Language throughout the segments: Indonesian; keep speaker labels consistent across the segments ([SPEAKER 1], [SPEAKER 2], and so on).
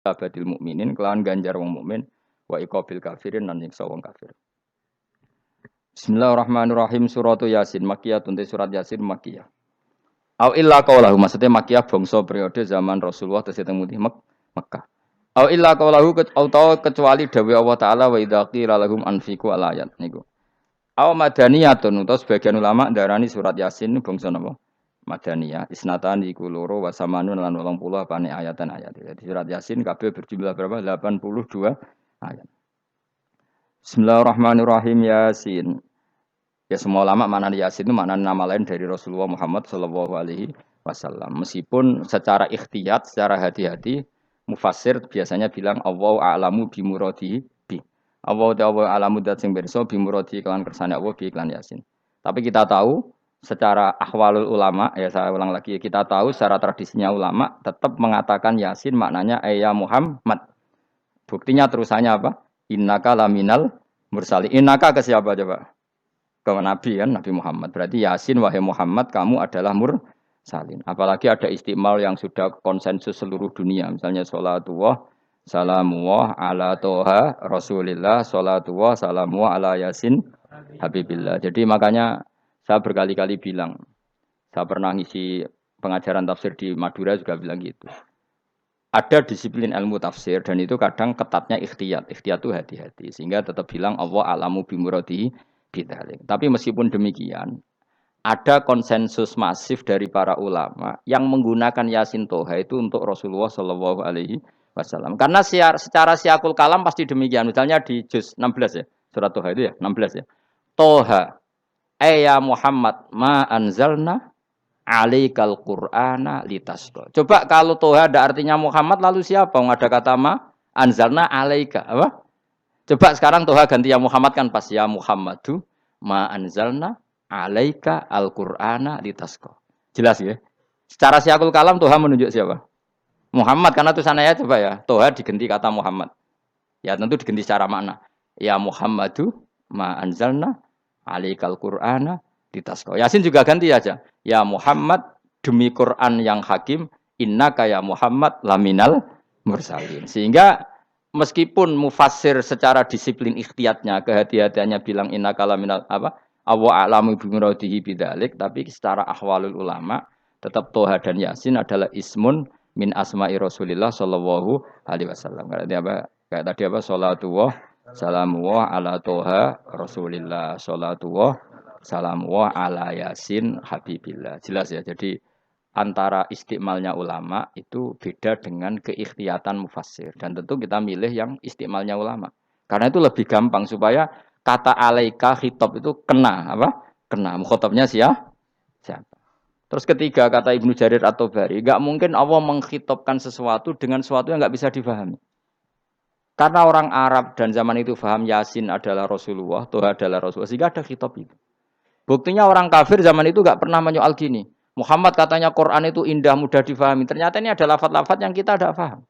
[SPEAKER 1] abadil mukminin kelawan ganjar wong mukmin wa iqabil kafirin lan nyiksa wong kafir. Bismillahirrahmanirrahim. Suratu Yasin Makkiyah tunte surat Yasin Makkiyah. Au illa qaulahu maksudnya Makkiyah bangsa periode zaman Rasulullah tesih teng Mekkah. Au illa qaulahu kecuali dawuh Allah taala wa idza qila lahum anfiqu alayat niku. Au madaniyatun utawa sebagian ulama darani surat Yasin bangsa napa? Madaniyah. Isnatan iku loro wa samanun lan 80 apane ayatan ayat. Jadi surat Yasin kabeh berjumlah berapa? 82 ayat. Bismillahirrahmanirrahim. Yasin. Ya semua ulama makna Yasin itu makna nama lain dari Rasulullah Muhammad Shallallahu Alaihi Wasallam. Meskipun secara ikhtiyat, secara hati-hati, mufassir biasanya bilang Allah a'lamu bimuradi bi. Allah a'lamu dat sing pirsa bimuradi kelan kersane Allah bi iklan Yasin. Tapi kita tahu secara ahwalul ulama, ya saya ulang lagi, kita tahu secara tradisinya ulama tetap mengatakan Yasin maknanya ya Muhammad. Buktinya terusannya apa? Innaka laminal mursali. Innaka ke siapa coba? Ke Nabi kan, Nabi Muhammad. Berarti Yasin wahai Muhammad kamu adalah mursalin. Apalagi ada istimal yang sudah konsensus seluruh dunia. Misalnya sholatullah, salamullah ala toha rasulillah, sholatullah, salamullah ala Yasin habibillah. Jadi makanya saya berkali-kali bilang, saya pernah ngisi pengajaran tafsir di Madura juga bilang gitu. Ada disiplin ilmu tafsir dan itu kadang ketatnya ikhtiyat. Ikhtiyat itu hati-hati. Sehingga tetap bilang Allah alamu bimuradihi bidalik. Tapi meskipun demikian, ada konsensus masif dari para ulama yang menggunakan Yasin Toha itu untuk Rasulullah Shallallahu Alaihi Wasallam. Karena secara siakul kalam pasti demikian. Misalnya di juz 16 ya, surat Toha itu ya, 16 ya. Toha, ya Muhammad, ma anzalna alaikal Qur'ana litasqa. Coba kalau Toha ada artinya Muhammad lalu siapa? Ada kata ma anzalna alaika apa? Coba sekarang Toha ganti ya Muhammad kan pas ya Muhammadu ma anzalna alaika al-Qur'ana litasqa. Jelas ya? Secara siakul kalam Toha menunjuk siapa? Muhammad karena tulisannya coba ya. Toha diganti kata Muhammad. Ya tentu diganti secara makna. Ya Muhammadu ma anzalna alaikal Qur'ana litasqa. Yasin juga ganti aja. Ya Muhammad demi Quran yang hakim innaka ya Muhammad laminal mursalin. Sehingga meskipun mufassir secara disiplin ikhtiyatnya, kehati-hatiannya bilang inna kalaminal apa? Awa a'lamu bimuradihi bidzalik, tapi secara ahwalul ulama tetap Toha dan Yasin adalah ismun min asma'i Rasulillah sallallahu alaihi wasallam. Kayak tadi apa? Salatullah salamullah ala Toha Rasulillah, salatullah salamullah ala Yasin habibillah. Jelas ya. Jadi antara istimalnya ulama itu beda dengan keikhtiyatan mufassir. Dan tentu kita milih yang istimalnya ulama. Karena itu lebih gampang supaya kata alaika khitab itu kena apa? Kena. Mukhatabnya siapa? Terus ketiga kata Ibnu Jarir At-Tabari, enggak mungkin Allah mengkhitabkan sesuatu dengan sesuatu yang enggak bisa difahami. Karena orang Arab dan zaman itu paham Yasin adalah Rasulullah, Toha adalah Rasulullah, sehingga ada khitab itu. Buktinya orang kafir zaman itu enggak pernah menyoal gini. Muhammad katanya Quran itu indah, mudah difahami. Ternyata ini ada lafaz-lafaz yang kita tidak paham.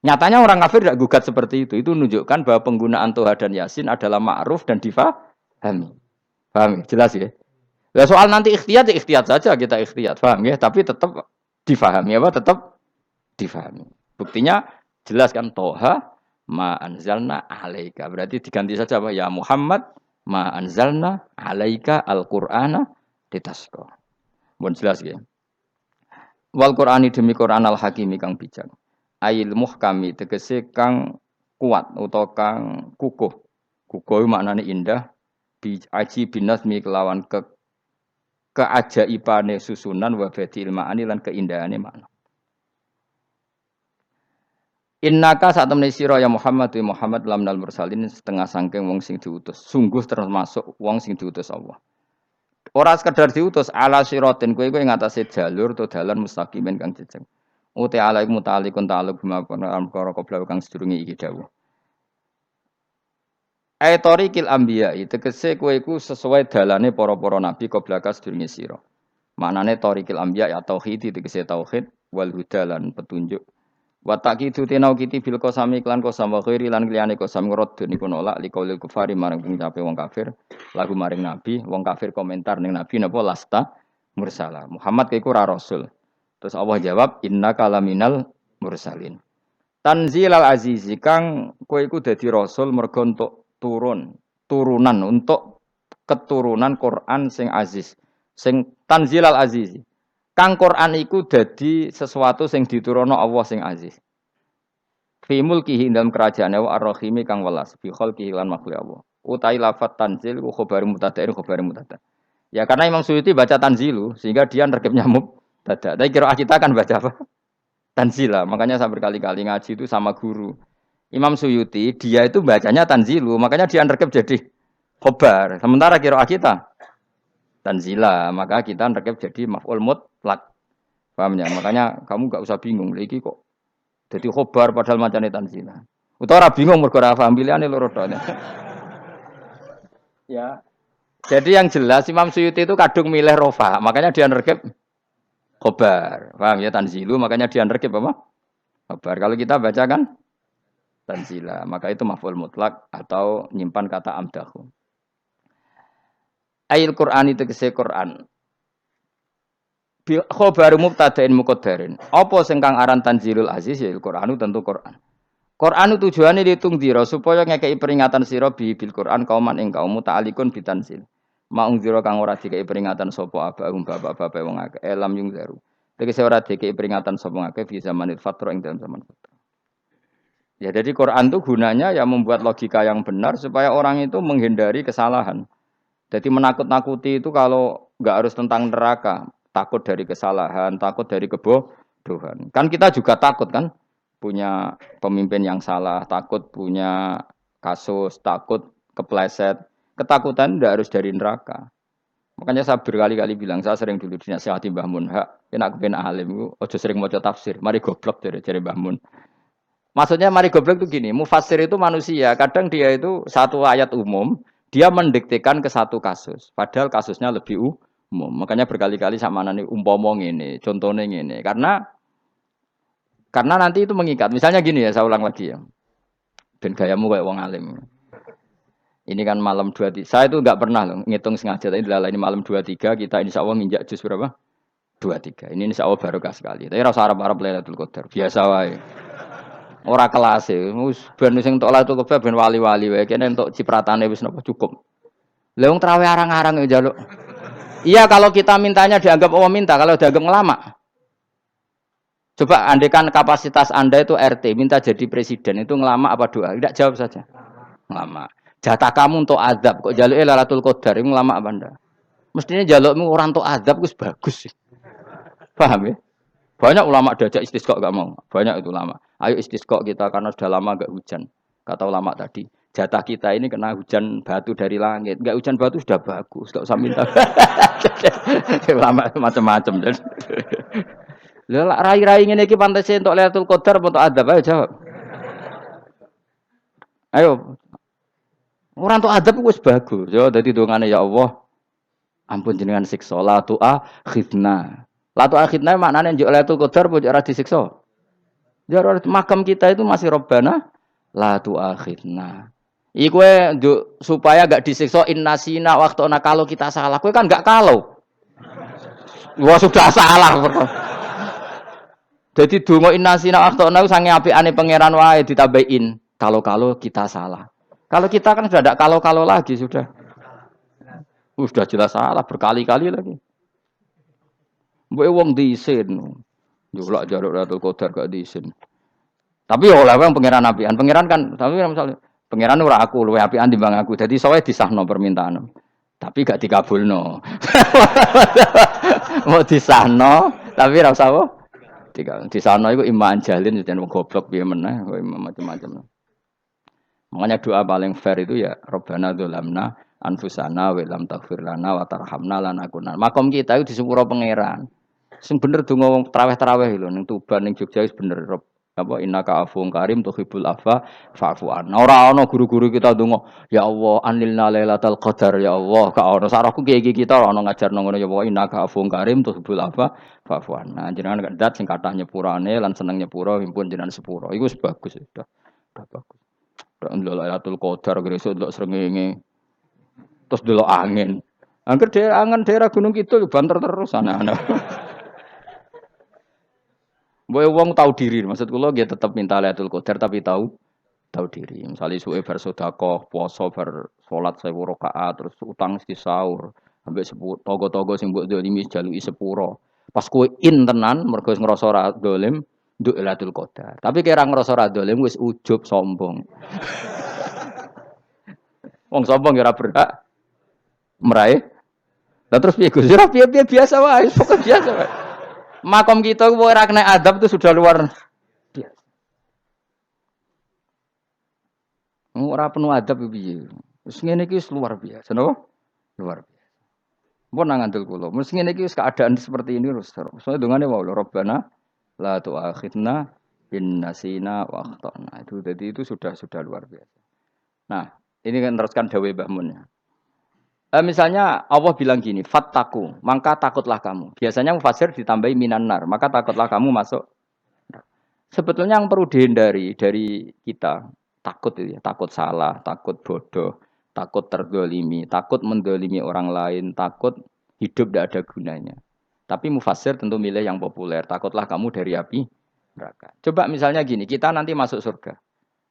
[SPEAKER 1] Nyatanya orang kafir tidak gugat seperti itu. Itu menunjukkan bahwa penggunaan Toha dan Yasin adalah ma'ruf dan difahami. Paham? Jelas ya? Ya soal nanti ikhtiyat, ya ikhtiyat saja kita ikhtiyat. Paham ya? Tapi tetap difahami. Apa? Tetap difahami. Buktinya jelas kan Toha ma anzalna alaika. Berarti diganti saja apa? Ya Muhammad ma anzalna alaika al-Qur'ana litasqa. Bon jelas ya. Wal Qur'ani demi Qur'an al hakimi kang bijak. Ail muhkami tegese kang kuat utawa kang kukuh. Kukuh maknane indah bi aji binasmi kelawan keajaibane susunan wa badil ma'ani lan keindahane makna. Innaka saat temne sira ya Muhammad wa Muhammad lamnal mursalin setengah sangking wong sing diutus. Sungguh termasuk wong sing diutus Allah. Ora sekedar diutus ala siratin kowe ngatasi jalur to dalan mustaqimin kang jejeg. Uti alaik mutalikun ta'alluq bima perkara qabla kang sedurunge iki dawuh. Tariqil anbiya tegese kowe iku sesuai dalane para-para nabi qabla ka sedurunge sira. Maknane tariqil anbiya ya tauhid tegese tauhid wal huda lan petunjuk. Wa taqidu tinau kiti bil qasami klan qasam wa ghairi lan liyane qasam ngrad niku nolak liqaulil kufari marang pengucape wong kafir lagu maring nabi wong kafir komentar ning nabi napa lasta mursala Muhammad iku ora rasul terus Allah jawab innaka laminal mursalin Tanzilal azizi kang kowe iku dadi rasul mergo entuk turunan untuk keturunan Quran sing aziz. Sing tanzilal azizi. Kang Quran iku dadi sesuatu sing diturunno Allah sing aziz. Fi mulkihi dalam kerajaane wa ar-rahimi kang welas fi khalqihi lan makhluk Allah. Utai lafat tanzil ku khabar mubtada khabar mubtada. Ya karena Imam Suyuti baca tanzilu sehingga dia nerkepnya mubtada. Tapi kira kita kan baca apa? Tanzila. Makanya saya berkali-kali ngaji itu sama guru. Imam Suyuti dia itu bacanya tanzilu, makanya dia nerkep jadi khobar. Sementara kira kita tanzila, maka kita nerkep jadi maf'ul mutlak. Paham ya? Makanya kamu gak usah bingung lagi kok. Jadi khobar padahal macamnya tanzila. Utawa bingung mergo ora paham pilihane loro tok. Ya. Jadi yang jelas Imam Suyuti itu kadung milih rofa, makanya dia nerkep khobar. Paham ya tanzilu, makanya dia nerkep apa? Khobar. Kalau kita baca kan tanzila, maka itu maf'ul mutlak atau nyimpan kata amdahu. Ayil Qur'an itu kese Qur'an. Bi khabaru mubtada'in muqaddarin. Apa sing kang aran tanzilul aziz ya Qur'anu tentu Qur'an. Qur'anu tujuane ditungdira supaya ngekeki peringatan sira bil Qur'an kauman ing kaum muta'alikun bitanzil. Maung zira kang ora dikeki peringatan sapa abahum bapak-bapak wong akeh elam yung zaru. Tegese ora dikeki peringatan sapa akeh fi zamanil fatra ing dalam zaman fatra. Ya jadi Quran itu gunanya ya membuat logika yang benar supaya orang itu menghindari kesalahan. Jadi menakut-nakuti itu kalau nggak harus tentang neraka, takut dari kesalahan, takut dari kebodohan. Kan kita juga takut kan punya pemimpin yang salah, takut punya kasus, takut kepleset. Ketakutan tidak harus dari neraka. Makanya saya berkali-kali bilang, saya sering dulu dinasihati Mbah Mun, hak, aku ben alim, ojo sering maca tafsir, mari goblok dari Mbah Mun. Maksudnya mari goblok itu gini, mufassir itu manusia, kadang dia itu satu ayat umum, dia mendiktekan ke satu kasus, padahal kasusnya lebih umum. Makanya berkali-kali sama nani umpomong ini, contohnya ini, karena nanti itu mengikat. Misalnya gini ya, saya ulang lagi ya, ben gayamu kayak wong alim. Ini kan malam 23. Saya itu enggak pernah loh ngitung sengaja. Tapi ini malam 23 kita insya Allah nginjak juz berapa? 23. Ini insya Allah barokah sekali. Tapi rasa Arab-Arab Lailatul Qadar. Biasa wae. Ora kelas e. Wis ben sing entuk Lailatul Qadar ben wali-wali wae. Kene entuk cipratane wis napa cukup. Lah wong traweh arang-arang ya njaluk. Iya kalau kita mintanya dianggap Allah minta, kalau dianggap ngelama. Coba andekan kapasitas Anda itu RT, minta jadi presiden itu ngelama apa doa? Tidak jawab saja. Ngelama. Jatah kamu untuk azab kok jaluk Lailatul Qadar itu lama apa anda? Mestinya jalukmu orang untuk azab itu bagus sih. Paham ya? Banyak ulama diajak istisqa enggak mau. Banyak itu ulama. Ayo istisqa kita karena sudah lama enggak hujan. Kata ulama tadi, jatah kita ini kena hujan batu dari langit. Enggak hujan batu sudah bagus, enggak usah minta. Ulama macam-macam. Lah rai-rai ngene iki pantes entuk Lailatul Qadar apa untuk azab? Ayo jawab. Ayo. Orang tuh adab wis bagus. Ya dadi dongane ya Allah. Ampun jenengan siksa la tu akhidna. La tu akhidna maknane njuk Lailatul Qadar apa ora disiksa? Ya makam kita itu masih Robbana la tu akhidna. Iku supaya gak disiksa innasina waktu kalau kita salah. Kowe kan gak kalau. Wah sudah salah. Jadi donga innasina waktu sange apikane pangeran wae ditambahin kalau kita salah. Kalau kita kan sudah tidak kalau lagi sudah. Sudah jelas salah berkali-kali lagi. Mbok wong diisin. Julak jaruk Lailatul Qadar gak diisin. Tapi oleh wong pangeran apian. Pangeran kan tapi misalnya pangeran ora aku luwe apian timbang aku. Jadi sowe disahno permintaan. Tapi gak dikabulno. Mau disahno tapi ora usah apa? Disahno iku iman jalin jan wong goblok piye meneh macam-macam. Makanya doa paling fair itu ya Rabbana dzolamna anfusana wa lam taghfir lana wa tarhamna lanakunanna. Makom kita itu di sepuro pangeran. Sing bener donga wong traweh-traweh lho ning Tuban ning Jogja wis bener apa innaka afuwun karim tuhibbul afwa fa'fu anna. Ora ana guru-guru kita donga ya Allah anilna lailatul qadar ya Allah. Ka ono sarahku kiye kita ora ono ngajarno ngono ya Allah innaka afuwun karim tuhibbul afwa fa'fu anna. Jenengan kandat sing kathah nyepurane lan seneng nyepuro himpun jenengan sepuro. Iku wis bagus sudah. Bagus. Ndelok Lailatul Qadar gresuk ndelok srengenge. Terus ndelok angin. Angger angen daerah Gunung Kidul banter terus ana-ana. Mbok wong tahu diri, maksud kula nggih tetep minta Lailatul Qadar tapi tahu diri. Misalnya suwe bar sedekah, puasa bar salat 1000 rakaat, terus utang mesti sahur. Ambek togo-togo sing mbok dolimi jaluki sepuro. Pas kowe tenan mergo ngrasa ora dolim, nduk Lailatul Qadar. Tapi kira ngrasa ora dolim wis ujub sombong. Wong sombong ya ora berhak meraih. Lah terus piye Gus? Ora piye-piye biasa wae, pokok biasa wae. Makom kita ku ora kena adab itu sudah luar biasa. Ora penuh adab piye. Wis ngene iki wis luar biasa, napa? Luar biasa. Mun nang ngandel kula, mesti ngene iki wis keadaan seperti ini terus. Soale dongane wae Rabbana la tu'akhidna in nasina wa akhtana. Itu jadi itu sudah luar biasa. Nah, ini kan teruskan dawuh Mbah Mun ya. Misalnya Allah bilang gini, fattaku, maka takutlah kamu. Biasanya mufasir ditambahi minan nar, maka takutlah kamu masuk. Sebetulnya yang perlu dihindari dari kita, takut itu ya, takut salah, takut bodoh, takut terdolimi, takut mendolimi orang lain, takut hidup tidak ada gunanya. Tapi mufasir tentu milih yang populer, takutlah kamu dari api neraka. Coba misalnya gini, kita nanti masuk surga.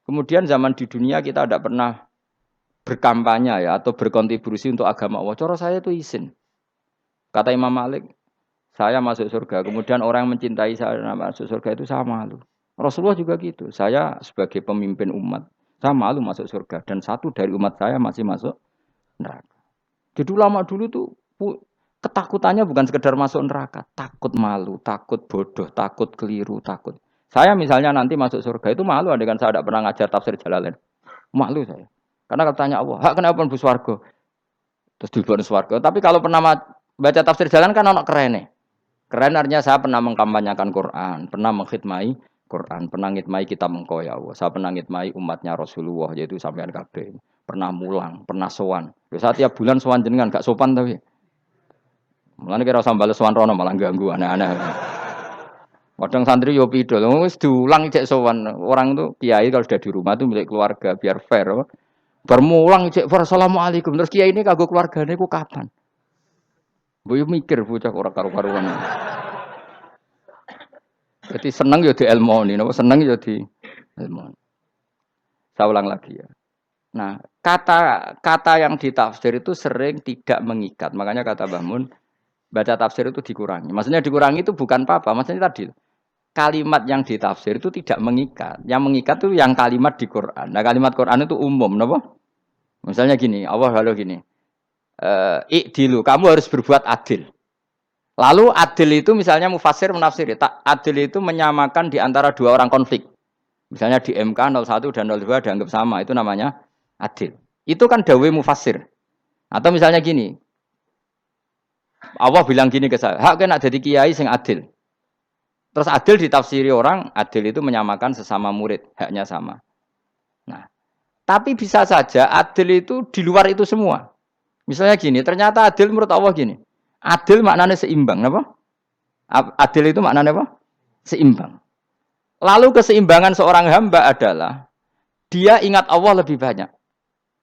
[SPEAKER 1] Kemudian zaman di dunia kita tidak pernah berkampanye ya atau berkontribusi untuk agama Allah. Cara saya itu izin. Kata Imam Malik, saya masuk surga. Kemudian orang yang mencintai saya masuk surga itu saya malu. Rasulullah juga gitu. Saya sebagai pemimpin umat, saya malu masuk surga. Dan satu dari umat saya masih masuk neraka. Jadi ulama dulu tuh ketakutannya bukan sekedar masuk neraka, takut malu, takut bodoh, takut keliru, takut. Saya misalnya nanti masuk surga itu malu, andaikan saya tidak pernah ngajar tafsir Jalalain. Malu saya. Karena kalau tanya Allah, hak kenapa pun swarga? Terus diberi swarga. Tapi kalau pernah baca tafsir jalan kan anak keren nih. Keren artinya saya pernah mengkampanyakan Quran, pernah mengkhidmati Quran, pernah ngitmai kitab engkau ya Allah. Saya pernah ngitmai umatnya Rasulullah yaitu sampean kabeh. Pernah mulang, pernah sowan. Saya tiap bulan sowan jenengan gak sopan tapi. Mulane kira usah bales sowan rono malah ganggu aneh-aneh. Kadang santri yo pidol, wis diulang cek sowan. Orang tuh kiai kalau sudah di rumah tuh milik keluarga biar fair. Bermulang cek assalamualaikum terus kiai ini kagok keluargane ku kapan? Boyo mikir bocah ora karo-karuan. Jadi seneng yo di ilmoni, napa seneng yo di ilmoni. Saya ulang lagi ya. Nah, kata yang ditafsir itu sering tidak mengikat. Makanya kata Mbah Mun, baca tafsir itu dikurangi. Maksudnya dikurangi itu bukan apa-apa, maksudnya tadi kalimat yang ditafsir itu tidak mengikat. Yang mengikat itu yang kalimat di Quran. Nah, kalimat Quran itu umum, napa? Misalnya gini, Allah lalu gini. Ikdilu, kamu harus berbuat adil. Lalu adil itu misalnya mufasir menafsiri, adil itu menyamakan di antara dua orang konflik. Misalnya di MK 01 dan 02 dianggap sama, itu namanya adil. Itu kan dawai mufasir. Atau misalnya gini, Allah bilang gini ke saya, hak kena jadi kiai sing adil. Terus adil ditafsiri orang, adil itu menyamakan sesama murid, haknya sama. Nah, tapi bisa saja adil itu di luar itu semua. Misalnya gini, ternyata adil menurut Allah gini. Adil maknanya seimbang, apa? Adil itu maknanya apa? Seimbang. Lalu keseimbangan seorang hamba adalah dia ingat Allah lebih banyak.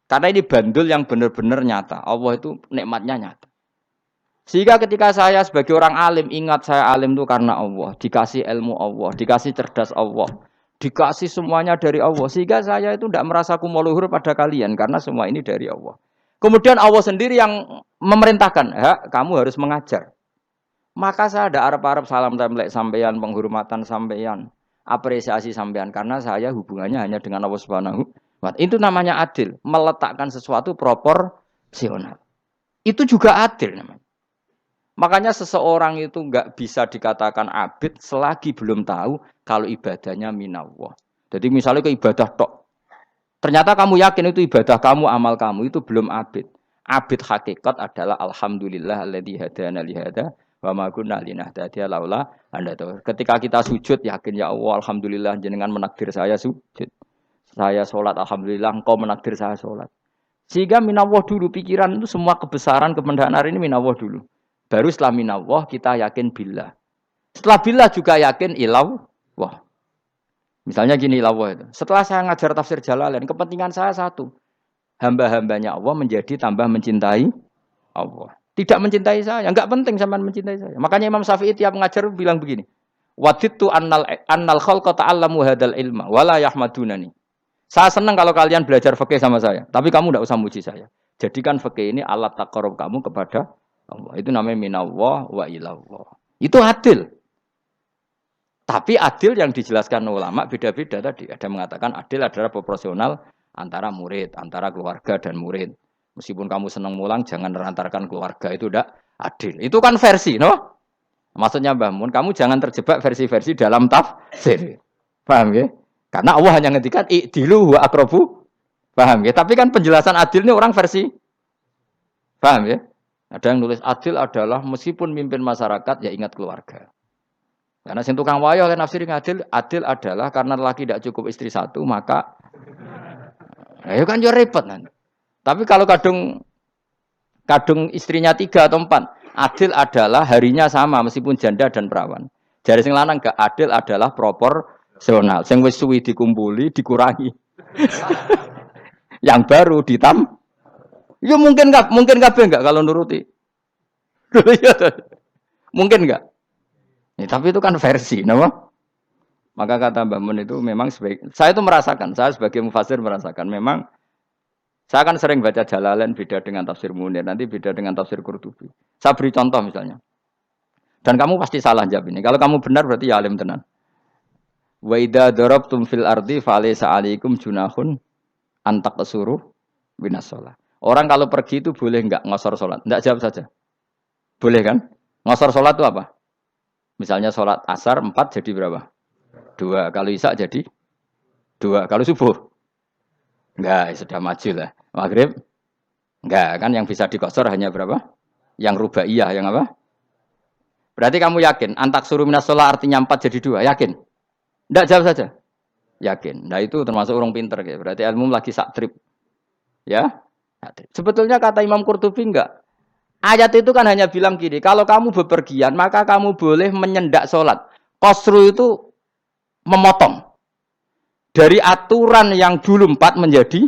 [SPEAKER 1] Karena ini bandul yang benar-benar nyata. Allah itu nikmatnya nyata. Sehingga ketika saya sebagai orang alim ingat saya alim itu karena Allah, dikasih ilmu Allah, dikasih cerdas Allah, dikasih semuanya dari Allah. Sehingga saya itu tidak merasa kumuluhur pada kalian karena semua ini dari Allah. Kemudian Allah sendiri yang memerintahkan, kamu harus mengajar. Maka saya ada arep-arep salam templek sampeyan, penghormatan sampeyan, apresiasi sampeyan karena saya hubungannya hanya dengan Allah Subhanahu wa taala. Itu namanya adil, meletakkan sesuatu proporsional. Itu juga adil namanya. Makanya seseorang itu enggak bisa dikatakan abid selagi belum tahu kalau ibadahnya minallah. Jadi misalnya ke ibadah tok. Ternyata kamu yakin itu ibadah kamu, amal kamu itu belum abid. Abid hakikat adalah alhamdulillah alladzi hadana li hada wa ma kunna linahtadiya laula anda tahu. Ketika kita sujud yakin ya Allah alhamdulillah jenengan menakdir saya sujud. Saya salat alhamdulillah engkau menakdir saya salat. Sehingga minallah dulu pikiran itu semua kebesaran kemendahan hari ini minallah dulu. Baru setelah minallah kita yakin billah. Setelah billah juga yakin ilallah. Misalnya gini Allah itu. Setelah saya ngajar tafsir Jalalain, kepentingan saya satu. Hamba-hambanya Allah menjadi tambah mencintai Allah. Tidak mencintai saya. Enggak penting sampean mencintai saya. Makanya Imam Syafi'i tiap ngajar bilang begini. Waditu annal khalqa ta'allamu hadzal ilma wala yahmadunani. Saya senang kalau kalian belajar fikih sama saya, tapi kamu tidak usah muji saya. Jadikan fikih ini alat taqarrub kamu kepada Allah. Itu namanya minallah wa ilallah. Itu adil. Tapi adil yang dijelaskan ulama beda-beda tadi. Ada yang mengatakan adil adalah proporsional antara murid, antara keluarga dan murid. Meskipun kamu senang mulang, jangan merantarkan keluarga. Itu tidak adil. Itu kan versi, no? Maksudnya Mbah Mun, kamu jangan terjebak versi-versi dalam tafsir. Paham ya? Karena Allah hanya ngendikan i'dilu wa aqrabu. Paham ya? Tapi kan penjelasan adil ini orang versi. Paham ya? Ada yang nulis adil adalah meskipun mimpin masyarakat ya ingat keluarga. Karena sing tukang wayo oleh nafsir adil adalah karena laki tidak cukup istri satu maka ya kan yo repot nanti. Tapi kalau kadung istrinya 3 atau 4 adil adalah harinya sama meskipun janda dan perawan. Jari sing lanang gak adil adalah proporsional. Sing wis suwi dikumpuli dikurangi. Yang baru ya mungkin kabeh enggak kalau nuruti. Mungkin enggak? Ya, tapi itu kan versi, nama. Maka kata Mbah Mun itu memang saya itu merasakan, saya sebagai mufassir merasakan memang saya kan sering baca Jalalain beda dengan tafsir Munir, nanti beda dengan tafsir Qurtubi. Saya beri contoh misalnya. Dan kamu pasti salah jawab ini. Kalau kamu benar berarti ya alim tenan. Wa idza darabtum fil ardi falaysa 'alaikum junahun an taqsuru minas shalah. Orang kalau pergi itu boleh enggak ngosor salat? Enggak, jawab saja. Boleh kan? Ngosor salat itu apa? Misalnya salat asar 4 jadi berapa? 2. Kalau isya jadi 2. Kalau subuh? Enggak, sudah maju lah. Maghrib? Enggak, kan yang bisa dikosor hanya berapa? Yang rubaiyah, yang apa? Berarti kamu yakin antak suruh minas shalah artinya 4 jadi 2, yakin? Enggak, jawab saja. Yakin. Nah itu termasuk orang pinter ya. Berarti ilmu lagi sak trip. Ya? Sebetulnya kata Imam Qurtubi enggak. Ayat itu kan hanya bilang gini, kalau kamu bepergian maka kamu boleh menyendak sholat. Qasru itu memotong. Dari aturan yang dulu 4 menjadi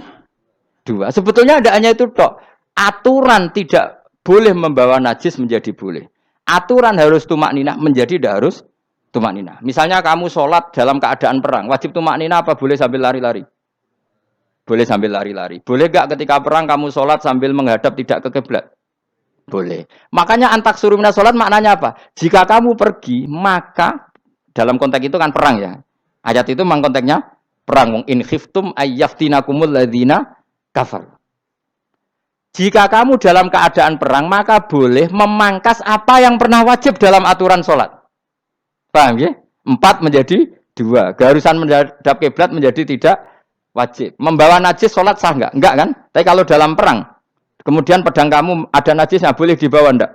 [SPEAKER 1] 2. Sebetulnya tidak hanya itu tok. Aturan tidak boleh membawa najis menjadi boleh. Aturan harus tumak ninah menjadi tidak harus tumak ninah. Misalnya kamu sholat dalam keadaan perang, wajib tumak ninah apa boleh sambil lari-lari? Boleh sambil lari-lari. Boleh gak ketika perang kamu sholat sambil menghadap tidak ke kiblat? Boleh. Makanya antak suruh minas sholat maknanya apa? Jika kamu pergi, maka dalam konteks itu kan perang ya. Ayat itu memang konteksnya perang. In khiftum ayyaftinakumul ladzina kafar. Jika kamu dalam keadaan perang, maka boleh memangkas apa yang pernah wajib dalam aturan sholat. Paham ya? 4 menjadi 2. Keharusan menghadap kiblat menjadi tidak wajib. Membawa najis sholat sah enggak? Enggak kan? Tapi kalau dalam perang, kemudian pedang kamu ada najisnya, boleh dibawa enggak?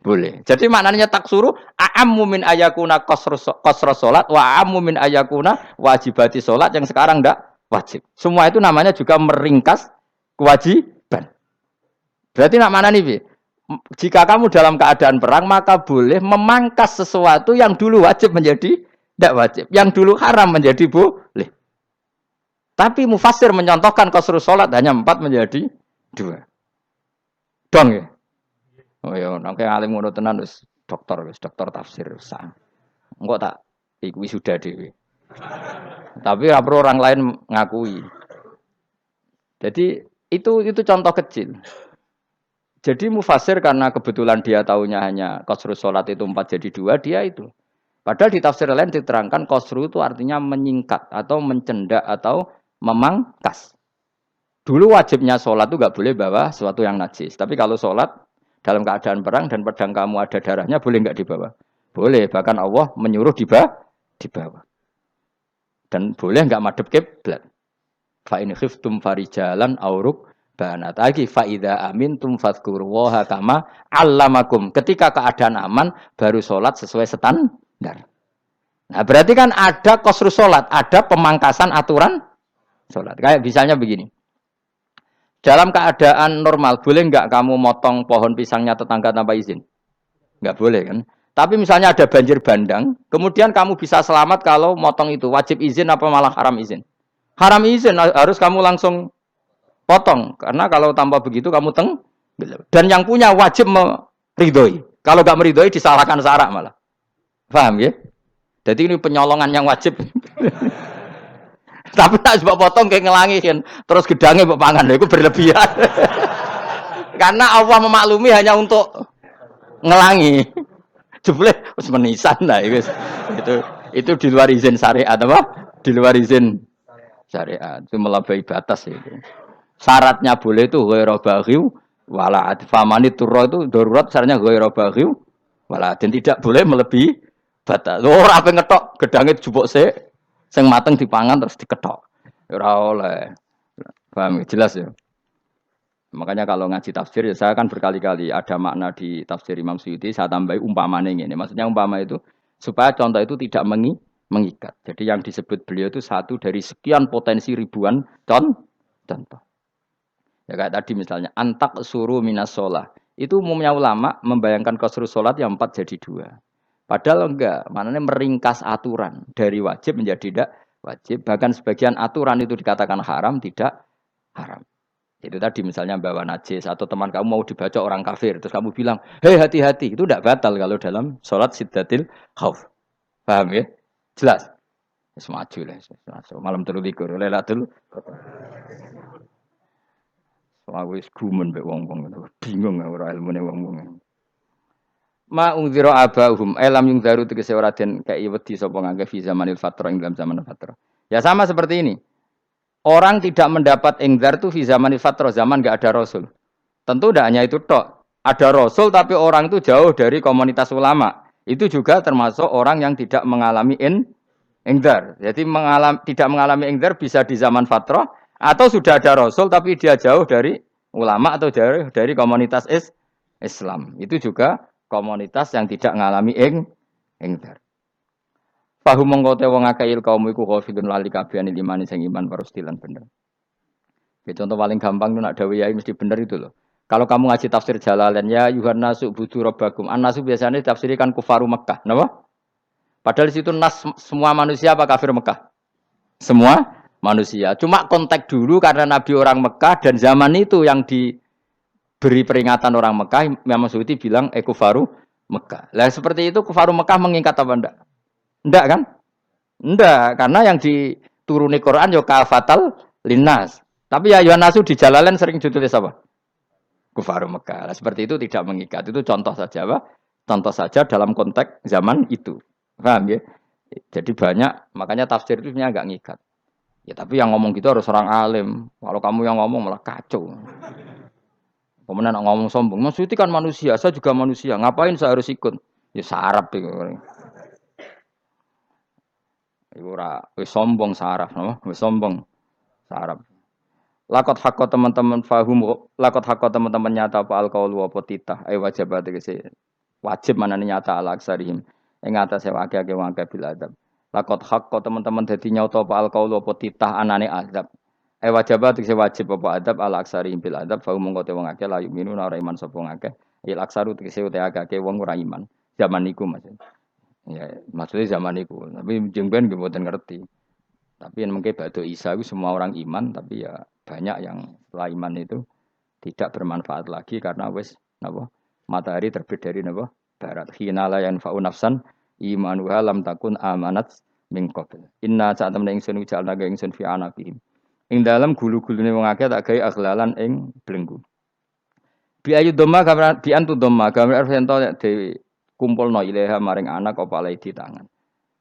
[SPEAKER 1] Boleh. Jadi maknanya taksuru a'ammu min ayakuna qasra sholat wa a'ammu min ayakuna wajibati sholat yang sekarang enggak wajib. Semua itu namanya juga meringkas kewajiban. Berarti nak mana nih? Jika kamu dalam keadaan perang maka boleh memangkas sesuatu yang dulu wajib menjadi tidak wajib, yang dulu haram menjadi boleh. Tapi mufassir menyontohkan qasrus salat hanya 4 menjadi 2. Dong ya. Oh ya, nek alim ngono tenan wis dokter tafsir sang. Engko tak iku wisuda dhewe. Tapi ora perlu orang lain ngakui. Jadi itu contoh kecil. Jadi mufassir karena kebetulan dia tahunya hanya qasrus salat itu 4 jadi 2, dia itu. Padahal di tafsir lain diterangkan qasru itu artinya menyingkat atau mencendak atau memangkas. Dulu wajibnya sholat itu nggak boleh bawa sesuatu yang najis. Tapi kalau sholat dalam keadaan perang dan pedang kamu ada darahnya, boleh nggak dibawa? Boleh. Bahkan Allah menyuruh dibawa. Dan boleh nggak madhep kiblat. Fa in khiftum farijalan auruk banat lagi fa idza amintum fadhkurullaha kama 'allamakum. Ketika keadaan aman baru sholat sesuai standar. Nah, berarti kan ada qasrus sholat, ada pemangkasan aturan sholat. Kayak misalnya begini. Dalam keadaan normal, boleh nggak kamu motong pohon pisangnya tetangga tanpa izin? Nggak boleh kan? Tapi misalnya ada banjir bandang, kemudian kamu bisa selamat kalau motong itu. Wajib izin apa malah haram izin? Haram izin, harus kamu langsung potong. Karena kalau tanpa begitu kamu dan yang punya wajib meridhoi. Kalau nggak meridhoi disalahkan syarak malah. Paham ya? Jadi ini penyolongan yang wajib. Tapi tak sebab potong kayak ngelangi kan, terus gedangnya mbok pangan, itu berlebihan. Karena Allah memaklumi hanya untuk ngelangi. Jebule wis menisan lah itu itu di luar izin syariat apa? Di luar izin syariat. Itu melampaui batas itu. Syaratnya boleh itu ghairu baghiw wala famani turra itu darurat syaratnya ghairu baghiw wala dan tidak boleh melebihi batas. Ora ape ngetok gedange jupuk sik sing mateng dipangan terus diketok. Ora oleh. Paham jelas ya. Makanya kalau ngaji tafsir ya saya kan berkali-kali ada makna di tafsir Imam Suyuti saya tambahi umpamanya ini. Maksudnya umpama itu supaya contoh itu tidak mengikat. Jadi yang disebut beliau itu satu dari sekian potensi ribuan contoh. Ya kayak tadi misalnya antak suruh minas sholah. Itu umumnya ulama membayangkan qasru sholat yang 4 jadi 2. Padahal enggak, maknanya meringkas aturan dari wajib menjadi tidak wajib. Bahkan sebagian aturan itu dikatakan haram, tidak haram. Itu tadi misalnya bawa najis atau teman kamu mau dibaca orang kafir, terus kamu bilang, hei hati-hati, itu tidak batal kalau dalam sholat siddatil khauf. Paham ya? Jelas? Semaju lah, malam terlikur, lelatul. Aku wis gumen mbek wong-wong itu. Bingung ora ilmune wong-wong. Ma ungzira abahum elam yung daru tegese ora den kei wedi sapa ngangge fi zamanil fatra ing dalam zaman fatra. Ya sama seperti ini. Orang tidak mendapat ingzar itu fi zamanil fatra, zaman enggak ada rasul. Tentu tidak hanya itu tok. Ada rasul tapi orang itu jauh dari komunitas ulama. Itu juga termasuk orang yang tidak mengalami ingzar. Jadi tidak mengalami ingzar bisa di zaman fatrah atau sudah ada rasul tapi dia jauh dari ulama atau jauh dari komunitas Islam. Itu juga komunitas yang tidak mengalami ingzar. Fahum mongko te wong akeh kaum iku ghafilun lali kabehane imane sing iman warustilan bener. Ya, contoh paling gampang itu nak dawuh yai mesti bener itu loh. Kalau kamu ngaji tafsir Jalalain ya Yuhannasu budu rabbakum. An-nasu biasanya ditafsirkan kufaru Mekah, napa? Padahal di situ nas semua manusia apa kafir Mekah? Semua manusia. Cuma konteks dulu karena Nabi orang Mekah dan zaman itu yang diberi peringatan orang Mekah, Imam Suyuti bilang kufaru Mekah. Lah seperti itu kufaru Mekah mengikat apa enggak? Enggak kan? Enggak, karena yang dituruni Quran yo kafatal linnas. Tapi ya Yuhannasu di Jalalain sering ditulis apa? Kufaru Mekah. Nah, seperti itu tidak mengikat. Itu contoh saja, Pak. Contoh saja dalam konteks zaman itu. Paham ya? Jadi banyak, makanya tafsir itu sebenarnya agak ngikat. Ya tapi yang ngomong gitu harus orang alim. Kalau kamu yang ngomong malah kacau. Kemudian ngomong sombong. Maksudnya kan manusia, saya juga manusia. Ngapain saya harus ikut? Ya sarap itu. Iku ora wis sombong saraf, no? Wis sombong saraf. Lakot hakko teman-teman fahum, lakot hakko teman-teman nyata apa alqaulu apa titah, wajib tegese wajib manane nyata al aksarihim. Ing atase akeh-akeh wong akeh bil adab. Lakot hakko teman-teman dadi nyata apa alqaulu apa titah anane azab. Wajib tegese wajib apa adab al aksarihim bil adab, fahum mongko te wong akeh la yuminuna ora iman sapa akeh. Il aksaru tegese ute akeh wong ora iman. Zaman niku maksud. Ya, maksudnya zaman itu. Tapi jengben gue buatan ngerti. Tapi yang mungkin batu Isa itu semua orang iman, tapi ya banyak yang setelah iman itu tidak bermanfaat lagi karena wes napa matahari terbit dari napa barat. Hina la yanfa'u nafsan imanuha lam takun amanat min qabl. Inna saat temen ingsun ujalna ga ingsun fi anaqihim. Ing dalam gulu-gulune wong akeh tak gawe aghlalan ing belenggu. Bi ayu dhamma gambar bi antu dhamma gambar ento dewi kumpulno ilaha maring anak apa di tangan.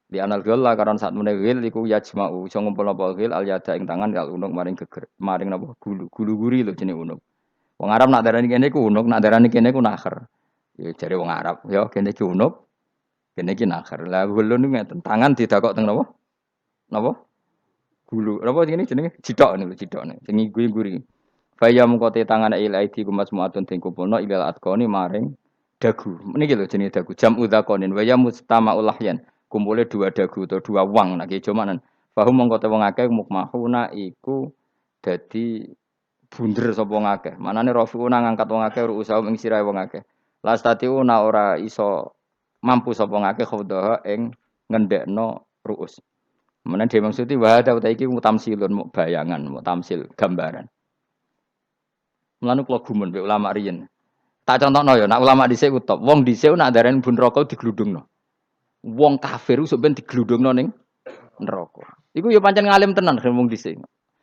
[SPEAKER 1] Di anal gila karon saat meneh gil iku yajma'u iso ngumpulno apa gil al yada ing tangan kal unuk maring geger maring napa gulu guri lho jenenge unuk. Wong Arab nak darani kene iku unuk, nak darani kene iku nakher. Ya jare wong Arab, ya kene iki unuk, kene iki nakher. Lah gulun niku ngeten, tangan didakok teng napa? Napa? Gulu. Napa jenenge cidok niku cidok niku. Sing guri. Faya mengkote tangan ilaidi kumas muatun ting kumpulno ilal atqoni maring dagu. Niki lho jenenge dagu. Jam udzakonin wa ya mustama ulahyan. Kumpule dua dagu atau dua wang nek jomanan. Fahum mongko te wong akeh mukmahuna iku dadi bunder sapa wong akeh. Manane rafiuna ngangkat wong akeh ruusaum ing sirahe wong akeh. Lastatiuna ora iso mampu sapa wong akeh khawdaha ing ngendekno ruus. Menan dhewe maksudi wa ta iki mutamsilun mu bayangan, mutamsil gambaran. Mulane kula gumun mbek ulama riyen. Tak contohno ya, nak ulama dhisik ku top. Wong dhisik nak darani bun rokok digludungno. wong kafir sok ben diglundungno ning neraka. Iku ya pancen ngalim tenan ngomong dhisik.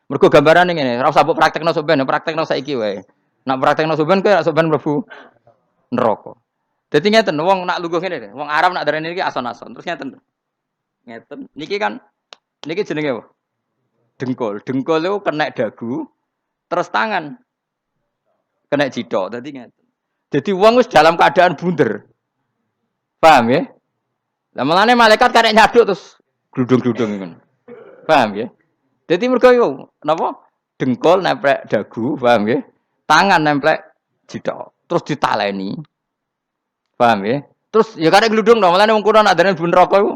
[SPEAKER 1] Mergo gambarane ngene, ora usah mbok praktekno sok ben, praktekno saiki wae. Nak praktekno sok ben kowe sok ben mlebu neraka. Dadi ngeten, wong nak lungguh ngene, wong Arab nak darani iki ason-ason. Terus ngeten. Ngeten. Niki kan niki jenenge apa? Dengkul. Dengkul itu kena dagu, terus tangan kena cidok. Dadi ngeten. Dadi wong wis dalam keadaan bunder. Paham ya? Lah mulane malaikat karek nyaduk terus gludung-gludung ngono. Paham ya? Dadi mergo yo napa? Dengkul nemplek dagu, paham ya? Tangan nemplek cidok. Terus ditaleni. Paham ya? Terus ya karek gludung dong, mulane wong kuno nak darani bunder apa iku?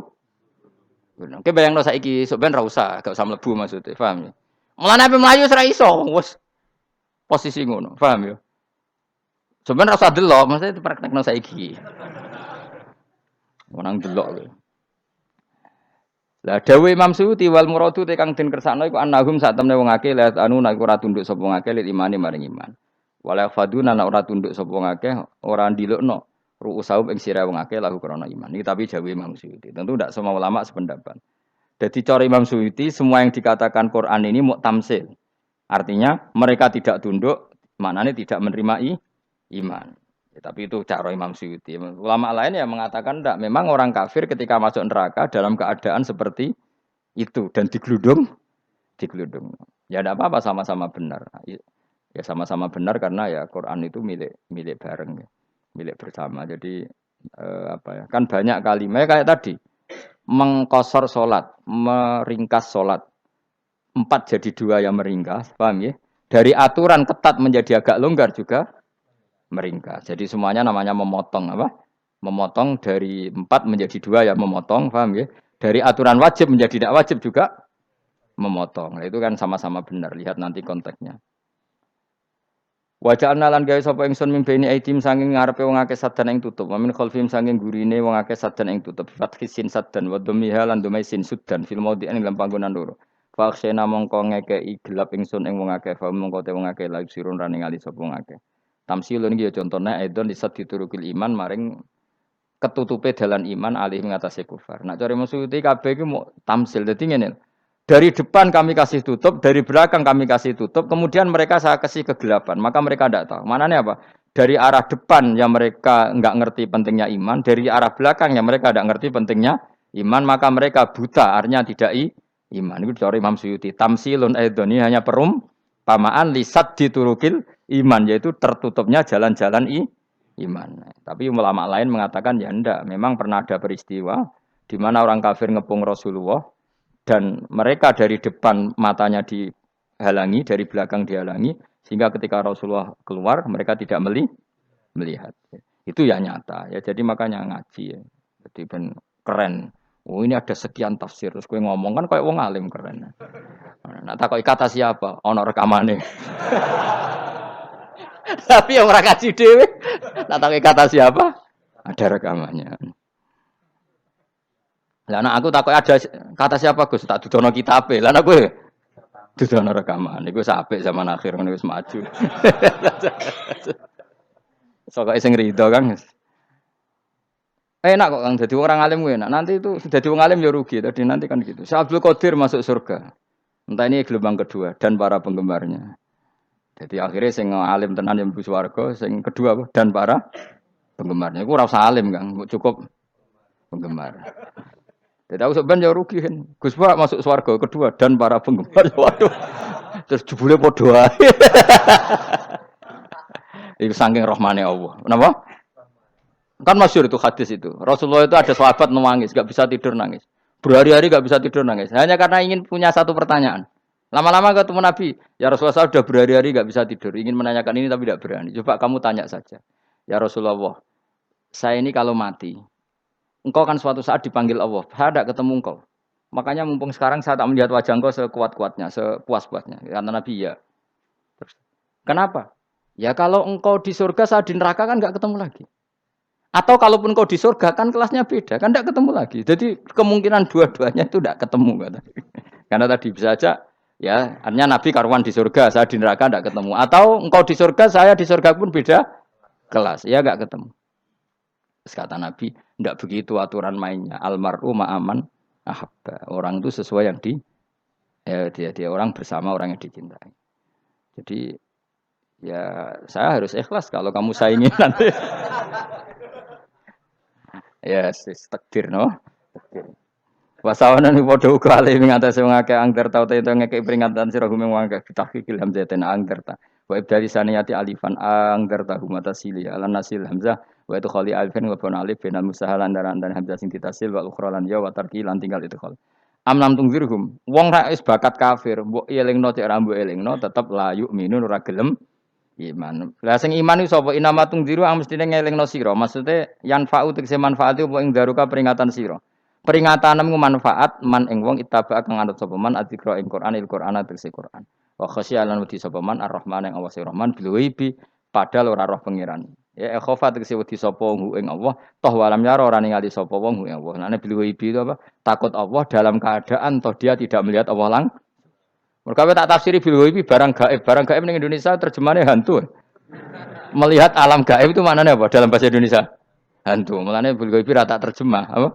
[SPEAKER 1] Oke bayangno saiki sok ben ra usah, gak usah mlebu maksudnya, paham ya? Mulane ape mlayu ora iso, wis posisi ngono, paham ya? Sebenarnya rasa delok, maksudnya itu praktekno saiki. Menang delok lho. Lah dawuh Imam Suyuti wal muradu te kang den kersakno iku annahum sak temne wong akeh la anu nek ora tunduk sapa wong akeh lil imani maring iman. Wala faduna nek ora tunduk sapa wong akeh ora ndilukno ru'usahum ing sira wong akeh lahu krana iman. Iki tapi dawuh Imam Suyuti. Tentu tidak semua ulama sependapat. Jadi cara Imam Suyuti semua yang dikatakan Quran ini muktamsil. Artinya mereka tidak tunduk, maknanya tidak menerima iman. Ya, tapi itu cara Imam Suyuti. Ulama lain yang mengatakan tidak. Memang orang kafir ketika masuk neraka dalam keadaan seperti itu dan digeludung. Ya tidak apa-apa sama-sama benar. Ya sama-sama benar karena ya Quran itu milik bareng, ya. Milik bersama. Jadi apa ya? Kan banyak kalimat kayak tadi mengkosor solat, meringkas solat. 4 jadi 2 yang meringkas, paham ya? Dari aturan ketat menjadi agak longgar juga meringkas. Jadi semuanya namanya memotong apa? Memotong dari 4 menjadi 2 ya memotong, paham ya? Dari aturan wajib menjadi tidak wajib juga memotong. Nah, itu kan sama-sama benar. Lihat nanti konteksnya. Wajah analan gawe sapa ingsun mimpeni aitim sanging ngarepe wong akeh sadan ing tutup. Wa min khalfim sanging gurine wong akeh sadan ing tutup. Fathisin sadan wa dhammiha lan dumaisin sudan fil maudhi ing dalam panggonan loro. Fa akhsena mongko ngekeki gelap ingsun ing wong akeh fa mongko te wong akeh la sirun rane ngali sapa wong akeh. Tamsilun iki ya contone aidon disat diturukil iman maring ketutupe dalan iman alih ngatasi kufar. Nak cari maksudi kabeh iki mau tamsil. Dadi ngene. Dari depan kami kasih tutup, dari belakang kami kasih tutup, kemudian mereka saya kasih kegelapan. Maka mereka tidak tahu. Mananya apa? Dari arah depan yang mereka enggak ngerti pentingnya iman, dari arah belakang yang mereka tidak ngerti pentingnya iman, maka mereka buta, artinya tidak iman. Itu dari Imam Suyuti. Tamsilun aidoni hanya perumpamaan lisat diturukil iman, yaitu tertutupnya jalan-jalan iman. Tapi ulama lain mengatakan ya enggak. Memang pernah ada peristiwa di mana orang kafir ngepung Rasulullah, dan mereka dari depan matanya dihalangi, dari belakang dihalangi, sehingga ketika Rasulullah keluar, mereka tidak melihat. Itu ya nyata. Ya, jadi makanya ngaji. Ya. Jadi ben keren. Oh ini ada sekian tafsir. Terus gue ngomong kan kayak wong alim keren. Nah takoi kata siapa? Ono rekamane. Tapi yang orang ngaji dewe. Nah takoi kata siapa? Ada rekamannya. Lah anak aku takut ada kata siapa Gus tak dudono kitabe. Lah anak gue dudono rekaman. Iku apik zaman akhir ngene wis maju. Sok sing rido Kang. Enak kok Kang dadi orang alim gue enak. Nanti itu sudah dadi wong alim ya rugi. Tadi nanti kan gitu. Syekh Abdul Qadir masuk surga. Entah ini gelombang kedua dan para penggemarnya. Jadi akhirnya sing alim tenan yang mlebu swarga, sing kedua apa? Dan para penggemarnya. Iku ora usah alim Kang, cukup penggemar. Jadi aku sebenarnya rugi kan. Gus Pak masuk swarga kedua dan para penggemar. Waduh. Terus jebule padha ae. Iku saking rahmane Allah. Kenapa? Kan masyhur itu hadis itu. Rasulullah itu ada sahabat nangis, enggak bisa tidur nangis. Berhari-hari enggak bisa tidur nangis. Hanya karena ingin punya satu pertanyaan. Lama-lama ketemu Nabi, ya Rasulullah saya sudah berhari-hari enggak bisa tidur, ingin menanyakan ini tapi tidak berani. Coba kamu tanya saja. Ya Rasulullah, saya ini kalau mati, engkau kan suatu saat dipanggil Allah. Saya tidak ketemu engkau. Makanya mumpung sekarang saya tak melihat wajah engkau sekuat-kuatnya, sepuas-puasnya. Karena Nabi ya. Terus, kenapa? Ya kalau engkau di surga, saya di neraka kan enggak ketemu lagi. Atau kalaupun engkau di surga kan kelasnya beda, kan enggak ketemu lagi. Jadi kemungkinan dua-duanya itu enggak ketemu. Karena tadi bisa saja, ya artinya Nabi karuan di surga, saya di neraka enggak ketemu. Atau engkau di surga, saya di surga pun beda kelas. Ya enggak ketemu. Kata Nabi, tidak begitu aturan mainnya. Almaru ma'aman ahabba. Orang itu sesuai yang dia orang bersama orang yang dicintai. Jadi ya saya harus ikhlas kalau kamu saingi nanti. Ya, takdir no. Takdir. Wasawana ni padha uga ale ing atase wong akeh angger tau te ngekek peringatan sira gumeng wong akeh tahqiqil hamzatin angger ta. Wa ibdali saniyati alifan angger ta humata sili ala nasil hamzah wa itu khali alifan wa bana alif binal musahalan daran dan hamzah sing ditasil wa ukhra lan ya wa tarki lan tinggal itu khal. Am lam tungzirhum wong ra wis bakat kafir mbok elingno cek ra mbok elingno tetep la yu'minun ora gelem iman. Lah sing iman iku sapa inama tungziru ang mestine ngelingno sira. Maksude yan fa'u tegese manfaat apa ing daruka peringatan sira. Peringatanmu manfaat man ing wong ittaba kang anut sapa man adzikra ing Quran tegese Quran. Wa khasyialan wedi sapa man ar-Rahman ing Allah Rahman bil ghaibi padahal ora roh pangeran. Ya khofa tegese wedi sapa ing Allah toh walam yara ora ningali sapa wong ing Allah. Nane bil ghaibi itu apa? Takut Allah dalam keadaan toh dia tidak melihat Allah langsung. Mereka tak tafsiri bil ghaibi barang gaib. Barang gaib ning Indonesia terjemahannya hantu. Melihat alam gaib itu maknanya apa dalam bahasa Indonesia? Hantu. Mulane bil ghaibi ra tak terjemah, apa?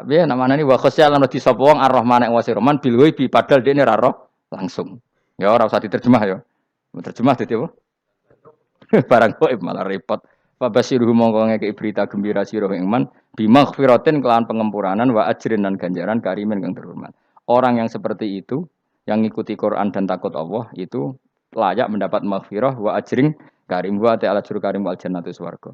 [SPEAKER 1] Piye namane wa khosya lan di sapa wong Ar-Rahman ing Rahman bil ghaibi padahal dene ra roh langsung. Ya ora usah diterjemah ya. Terjemah dadi apa? Barang gaib malah repot. Fa basiruhu mongko ngekeki berita gembira sira ing man bimaghfiratin kelawan pengempuranan wa ajrin dan ganjaran karimin kang terhormat. Orang yang seperti itu yang ngikuti Quran dan takut Allah itu layak mendapat maghfirah wa ajring karim wa ta'ala juru karim wal jannatu swarga.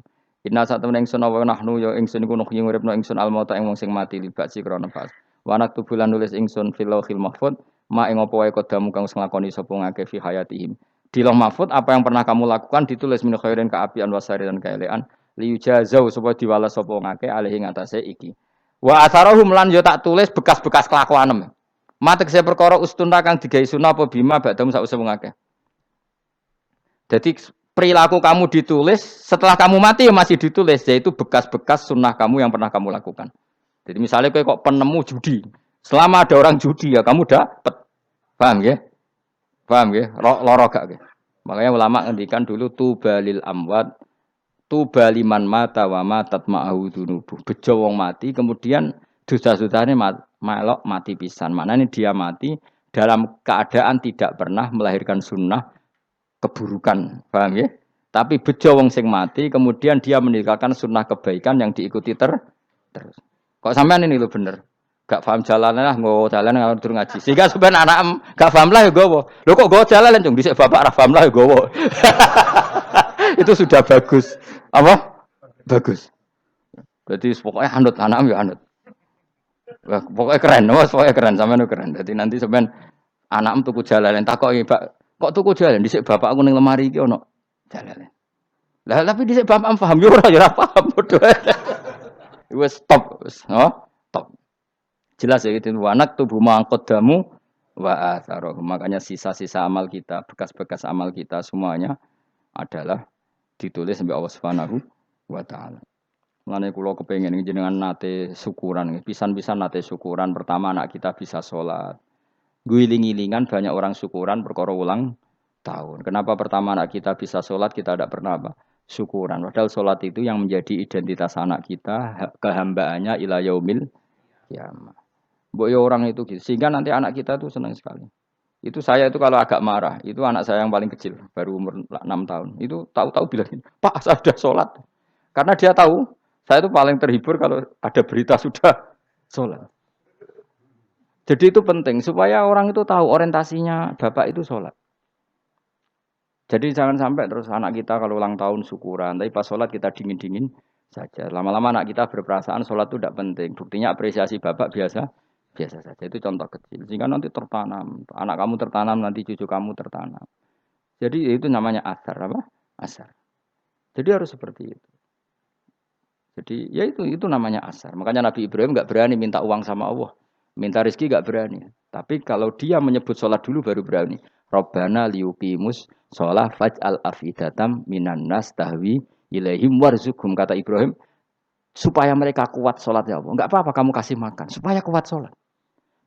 [SPEAKER 1] Inna satamna ingsun wa nahnu ya ingsun iku nuh nguripno ingsun al mauta ing wong sing mati libak si krana pas. Wa naktubulan nulis ingsun fil lauhil mahfuz ma ing apa wae kodamu kang nglakoni sapa ngake fi hayatihim. Di lauh mahfuz apa yang pernah kamu lakukan ditulis min khairin kaapian wasari dan kaelean liujazau supaya diwales sapa ngake alih ing atase iki. Wa atharahum lan yo tak tulis bekas-bekas kelakuanem. Matek saya perkara ustuna kang digawe sunah apa bima badam sause wong akeh. Jadi perilaku kamu ditulis setelah kamu mati ya masih ditulis yaitu bekas-bekas sunnah kamu yang pernah kamu lakukan. Jadi misalnya kok penemu judi, selama ada orang judi ya kamu dapat. Paham ya? Paham ya? Loro gak ya? Makanya ulama ngendikan dulu tubalil amwat tubaliman mata wa matat ma'ahu dunubuh. Bejo wong mati kemudian dosa-dosane melok mati pisan. Maknanya dia mati dalam keadaan tidak pernah melahirkan sunnah keburukan. Paham ya? Tapi bejo wong sing mati kemudian dia meninggalkan sunnah kebaikan yang diikuti terus. Kok sampean ini lho bener. Gak paham jalannya lah, nggo jalan ngalor tur ngaji. Sehingga sampean anak gak paham lah ya gowo. Lho kok nggo jalan cung dhisik bapak ra paham lah ya gowo. Itu sudah bagus. Apa? Bagus. Berarti pokoknya anut anak ya anut. Wah, pokoknya keren, pokoknya keren sampean keren. Jadi nanti sampean anakmu tuku jalalan takoki, Pak, kok tuku jalan dhisik bapak aku ning lemari iki ono jalalan. Lah tapi dhisik bapak paham yo ora paham padha. Wis stop, wis, stop. Jelas ya itu anak tubuh mangkodamu wa atharoh. Makanya sisa-sisa amal kita, bekas-bekas amal kita semuanya adalah ditulis sampai Allah Subhanahu wa taala. Mulane kula kepengin jenengan nate syukuran, pisan-pisan nate syukuran. Pertama anak kita bisa sholat. Guling-gilingan banyak orang syukuran perkara ulang tahun. Kenapa pertama anak kita bisa sholat kita tidak pernah apa? Syukuran. Padahal sholat itu yang menjadi identitas anak kita, kehambaannya ila yaumil kiamah. Mbok ya orang itu gitu. Sehingga nanti anak kita itu senang sekali. Itu saya itu kalau agak marah, itu anak saya yang paling kecil, baru umur 6 tahun. Itu tahu-tahu bilang, "Pak, saya sudah sholat." Karena dia tahu, saya itu paling terhibur kalau ada berita sudah sholat. Jadi itu penting, supaya orang itu tahu orientasinya bapak itu sholat. Jadi jangan sampai terus anak kita kalau ulang tahun syukuran, tapi pas sholat kita dingin-dingin saja. Lama-lama anak kita berperasaan sholat itu tidak penting. Buktinya apresiasi bapak biasa saja. Itu contoh kecil. Sehingga nanti tertanam. Anak kamu tertanam, nanti cucu kamu tertanam. Jadi itu namanya asar. Apa? Asar. Jadi harus seperti itu. Jadi ya itu namanya asar. Makanya Nabi Ibrahim nggak berani minta uang sama Allah. Minta rezeki nggak berani. Tapi kalau dia menyebut sholat dulu baru berani. Rabbana liyuqimus sholah faj'al afidatam minan nas tahwi ilaihim warzuqhum. Kata Ibrahim. Supaya mereka kuat sholat ya Allah. Enggak apa-apa kamu kasih makan. Supaya kuat sholat.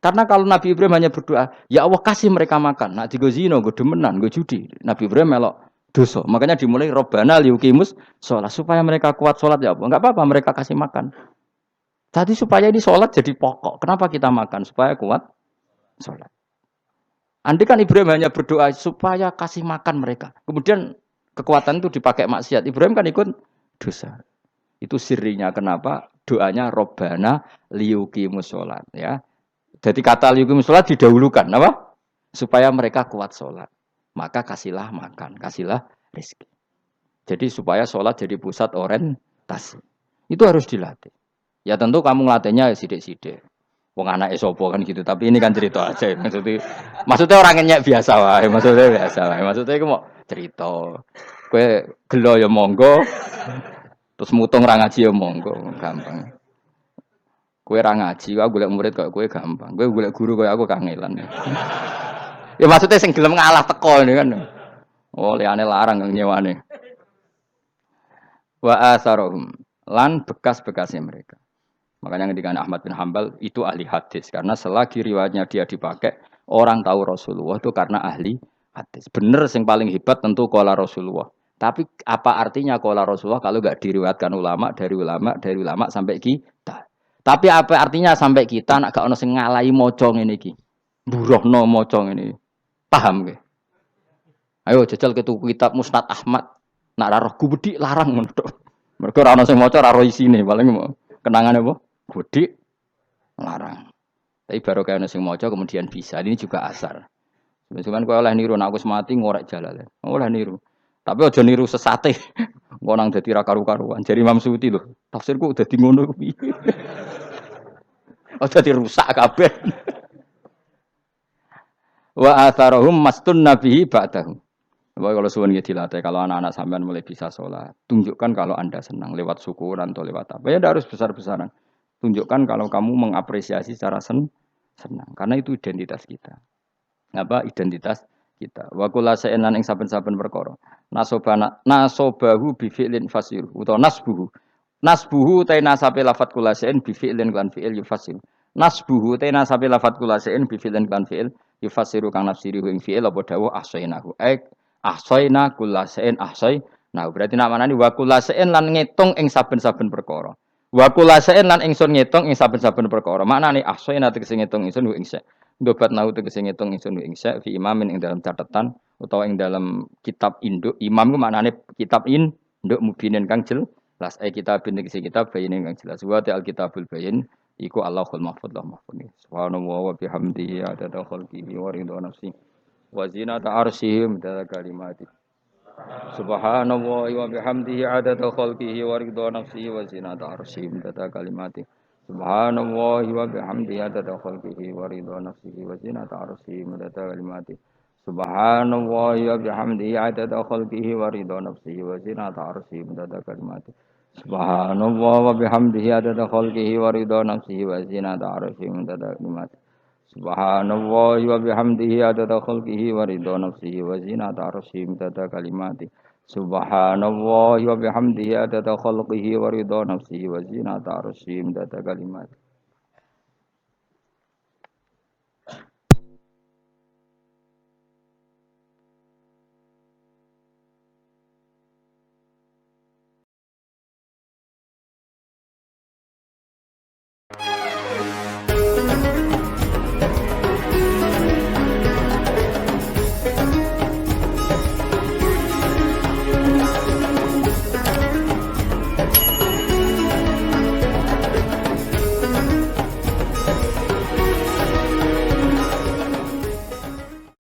[SPEAKER 1] Karena kalau Nabi Ibrahim hanya berdoa, ya Allah kasih mereka makan. Nak digo zina, go demenan, go judi. Nabi Ibrahim melok dosa. Makanya dimulai Robbana liyuqimus sholat supaya mereka kuat sholat ya apa? Enggak apa-apa mereka kasih makan. Tadi supaya ini sholat jadi pokok. Kenapa kita makan? Supaya kuat sholat. Andai kan Ibrahim hanya berdoa supaya kasih makan mereka. Kemudian kekuatan itu dipakai maksiat. Ibrahim kan ikut dosa. Itu sirinya kenapa doanya Robbana liyuqimus sholat. Ya. Jadi kata liyuqimus sholat didahulukan. Apa? Supaya mereka kuat sholat. Maka kasihlah makan, kasihlah rezeki. Jadi supaya sholat jadi pusat orientasi. Itu harus dilatih. Ya tentu kamu ngelatihnya sidik-sidik. Wong anak esopo kan gitu. Tapi ini kan cerita aja. Maksudnya orangnya biasa wae. Maksudnya biasa wae. Maksudnya aku mau cerita. Kue gelo ya monggo. Terus mutung ra ngaji ya monggo. Gampang. Kue ra ngaji, aku golek murid kok kue gampang. Kue golek guru kaya aku kangelan. Ya maksudnya sing gelem ngalah teko ini kan. Oh, liane larang nyewane. Wa asarohum lan bekas-bekasnya mereka. Makanya ketika Ahmad bin Hambal itu ahli hadis karena selagi riwayatnya dia dipakai orang tahu Rasulullah itu karena ahli hadis. Bener yang paling hebat tentu qala Rasulullah. Tapi apa artinya qala Rasulullah kalau enggak diriwayatkan ulama dari ulama sampai kita. Tapi apa artinya sampai kita nak gak ono sing ngalahi maca ngene iki. Mburohno maca ngene. Paham nggih? Ayo jajal ke tuku kitab Musnad Ahmad. Nak ra roh gubedi larang ngono tok. Mergo ora ono sing maca ra roh isine, paling kenangane apa? Gudi larang. Tapi baru kayak nasi mojo kemudian bisa. Ini juga asar. Cuman kau oleh niru, aku semati ngorek jalan. Oleh niru. Tapi ojo niru sesate. Kau nang jadi karu-karuan. Jadi Imam Suyuti loh. Tafsirku udah di ngono. Ojo dirusak kabeh. Wa atharahum mastun nabihi ba'dahu. Kalau suwun nggih dilatih, kalau anak-anak sampean mulai bisa sholat, tunjukkan kalau Anda senang lewat syukuran atau lewat apa. Ya harus besar-besaran. Tunjukkan kalau kamu mengapresiasi secara senang, karena itu identitas kita. Apa identitas kita? Wa kullu shay'in lan ing saben-saben perkara. Nasobahu bi fi'lin fasir utawa nasbuhu. Nasbuhu ta nasabe lafat kullu shay'in bi fi'lin lan fi'il yufasir. Nasbuhu ta nasabe lafat kullu shay'in bi fi'lin lan fi'il yufasiru kang nafsiri ing fi'il apa dawuh ahsainahu. Ahsaina kullu shay'in ahsaina. Berarti nak manani wa kullu shay'in lan ngitung ing saben-saben perkara. Wa kulasain lan ingsun ngitung ing saben-saben perkara. Maknane ahsana tegese ngitung ingsun ing sa. Ndobat nau tegese ngitung ingsun ing sa fi imamin ing dalam catatan utawa ing dalam kitab induk. Imam ku maknane kitab induk mubinin kang jelas. Kitabin tegese kitab bayin kang jelas. Wa al kitabul bayin iku Allahul mahfuz lah mahfuz. Subhanallah wa bihamdihi adada khalqihi wa ridha nafsi wa zinata arsyihim da kalimati. Subhanallah wa bihamdihi adada khalqihi wa ridha nafsihi wa zinata arsyihi data kalimati. Subhanallah wa bihamdihi adada khalqihi wa ridha nafsihi wa zinata arsyihi data kalimati. Subhanallah wa bihamdihi adada khalqihi wa ridha nafsihi wa zinata arsyihi data kalimati. Subhanallah wa bihamdihi adada khalqihi wa ridha nafsihi wa zinata arsyihi data kalimati. Subhanallah wa bihamdihi adada khalqihi wa ridha nafsihi wa zinata arsyihi adada kalimati. Subhanallah wa bihamdihi adada khalqihi wa ridha nafsihi wa zinata arsyihi adada kalimati.